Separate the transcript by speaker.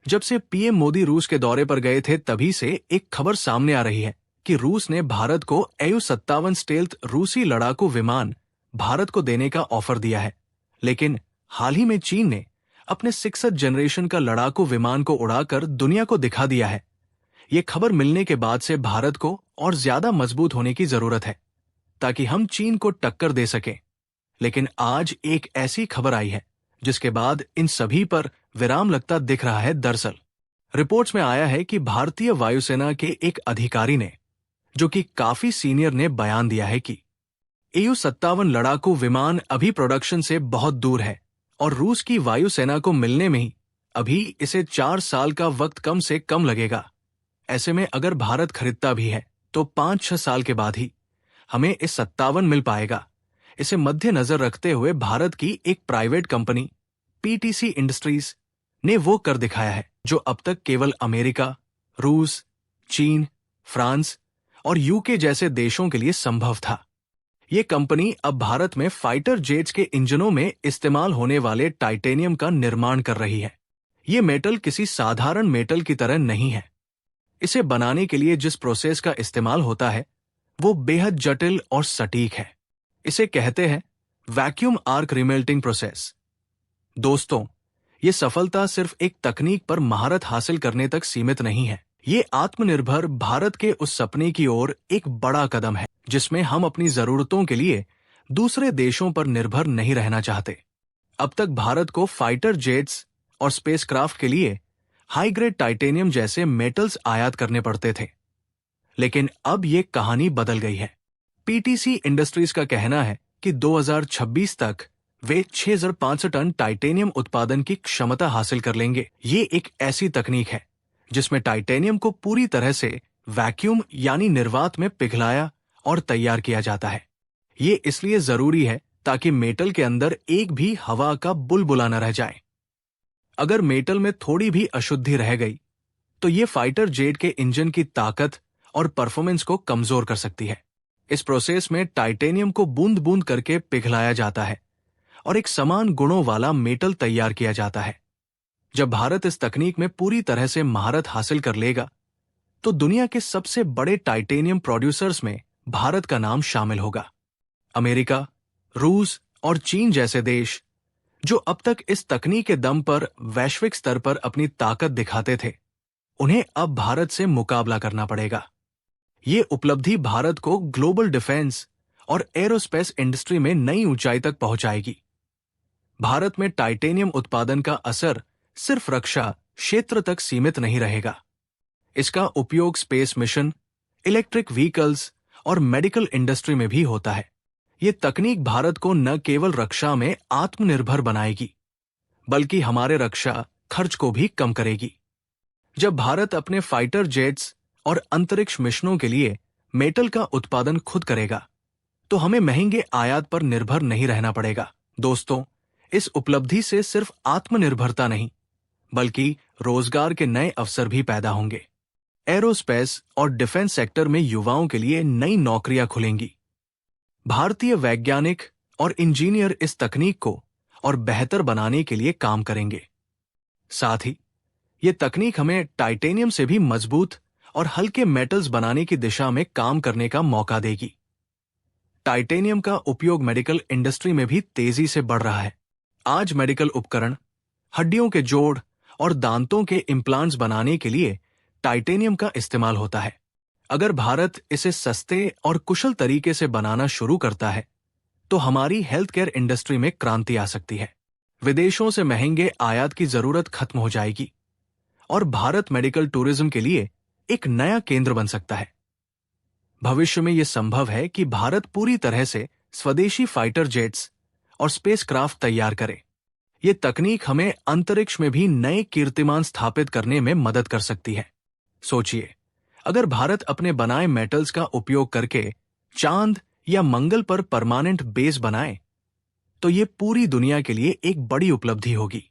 Speaker 1: जब से पीएम मोदी रूस के दौरे पर गए थे तभी से एक खबर सामने आ रही है कि रूस ने भारत को AU-57 स्टेल्थ रूसी लड़ाकू विमान भारत को देने का ऑफर दिया है। लेकिन हाल ही में चीन ने अपने 6th जनरेशन का लड़ाकू विमान को उड़ाकर दुनिया को दिखा दिया है। ये खबर मिलने के बाद से भारत को और ज्यादा मजबूत होने की जरूरत है ताकि हम चीन को टक्कर दे सकें। लेकिन आज एक ऐसी खबर आई है जिसके बाद इन सभी पर विराम लगता दिख रहा है। दरअसल रिपोर्ट्स में आया है कि भारतीय वायुसेना के एक अधिकारी ने, जो कि काफी सीनियर, ने बयान दिया है कि AU-57 लड़ाकू विमान अभी प्रोडक्शन से बहुत दूर है और रूस की वायुसेना को मिलने में ही अभी इसे 4 साल का वक्त कम से कम लगेगा। ऐसे में अगर भारत खरीदता भी है तो 5-6 साल के बाद ही हमें इस 57 मिल पाएगा। इसे मद्देनजर रखते हुए भारत की एक प्राइवेट कंपनी PTC इंडस्ट्रीज ने वो कर दिखाया है जो अब तक केवल अमेरिका, रूस, चीन, फ्रांस और UK जैसे देशों के लिए संभव था। ये कंपनी अब भारत में फाइटर जेट्स के इंजनों में इस्तेमाल होने वाले टाइटेनियम का निर्माण कर रही है। ये मेटल किसी साधारण मेटल की तरह नहीं है। इसे बनाने के लिए जिस प्रोसेस का इस्तेमाल होता है वो बेहद जटिल और सटीक है। इसे कहते हैं वैक्यूम आर्क रिमेल्टिंग प्रोसेस। दोस्तों, ये सफलता सिर्फ एक तकनीक पर महारत हासिल करने तक सीमित नहीं है। ये आत्मनिर्भर भारत के उस सपने की ओर एक बड़ा कदम है जिसमें हम अपनी जरूरतों के लिए दूसरे देशों पर निर्भर नहीं रहना चाहते। अब तक भारत को फाइटर जेट्स और स्पेसक्राफ्ट के लिए हाई ग्रेड टाइटेनियम जैसे मेटल्स आयात करने पड़ते थे, लेकिन अब ये कहानी बदल गई है। PTC इंडस्ट्रीज का कहना है कि 2026 तक वे 6500 टन टाइटेनियम उत्पादन की क्षमता हासिल कर लेंगे। ये एक ऐसी तकनीक है जिसमें टाइटेनियम को पूरी तरह से वैक्यूम यानी निर्वात में पिघलाया और तैयार किया जाता है। ये इसलिए जरूरी है ताकि मेटल के अंदर एक भी हवा का बुलबुला न रह जाए। अगर मेटल में थोड़ी भी अशुद्धि रह गई तो ये फाइटर जेट के इंजन की ताकत और परफॉर्मेंस को कमजोर कर सकती है। इस प्रोसेस में टाइटेनियम को बूंद बूंद करके पिघलाया जाता है और एक समान गुणों वाला मेटल तैयार किया जाता है। जब भारत इस तकनीक में पूरी तरह से महारत हासिल कर लेगा तो दुनिया के सबसे बड़े टाइटेनियम प्रोड्यूसर्स में भारत का नाम शामिल होगा। अमेरिका, रूस और चीन जैसे देश जो अब तक इस तकनीक के दम पर वैश्विक स्तर पर अपनी ताकत दिखाते थे, उन्हें अब भारत से मुकाबला करना पड़ेगा। ये उपलब्धि भारत को ग्लोबल डिफेंस और एरोस्पेस इंडस्ट्री में नई ऊंचाई तक पहुंचाएगी। भारत में टाइटेनियम उत्पादन का असर सिर्फ रक्षा क्षेत्र तक सीमित नहीं रहेगा। इसका उपयोग स्पेस मिशन, इलेक्ट्रिक व्हीकल्स और मेडिकल इंडस्ट्री में भी होता है। ये तकनीक भारत को न केवल रक्षा में आत्मनिर्भर बनाएगी बल्कि हमारे रक्षा खर्च को भी कम करेगी। जब भारत अपने फाइटर जेट्स और अंतरिक्ष मिशनों के लिए मेटल का उत्पादन खुद करेगा तो हमें महंगे आयात पर निर्भर नहीं रहना पड़ेगा। दोस्तों, इस उपलब्धि से सिर्फ आत्मनिर्भरता नहीं बल्कि रोजगार के नए अवसर भी पैदा होंगे। एरोस्पेस और डिफेंस सेक्टर में युवाओं के लिए नई नौकरियां खुलेंगी। भारतीय वैज्ञानिक और इंजीनियर इस तकनीक को और बेहतर बनाने के लिए काम करेंगे। साथ ही ये तकनीक हमें टाइटेनियम से भी मजबूत और हल्के मेटल्स बनाने की दिशा में काम करने का मौका देगी। टाइटेनियम का उपयोग मेडिकल इंडस्ट्री में भी तेजी से बढ़ रहा है। आज मेडिकल उपकरण, हड्डियों के जोड़ और दांतों के इम्प्लांट्स बनाने के लिए टाइटेनियम का इस्तेमाल होता है। अगर भारत इसे सस्ते और कुशल तरीके से बनाना शुरू करता है तो हमारी हेल्थ केयर इंडस्ट्री में क्रांति आ सकती है। विदेशों से महंगे आयात की जरूरत खत्म हो जाएगी और भारत मेडिकल टूरिज्म के लिए एक नया केंद्र बन सकता है। भविष्य में यह संभव है कि भारत पूरी तरह से स्वदेशी फाइटर जेट्स और स्पेसक्राफ्ट तैयार करे। ये तकनीक हमें अंतरिक्ष में भी नए कीर्तिमान स्थापित करने में मदद कर सकती है। सोचिए, अगर भारत अपने बनाए मेटल्स का उपयोग करके चांद या मंगल पर परमानेंट बेस बनाए तो ये पूरी दुनिया के लिए एक बड़ी उपलब्धि होगी।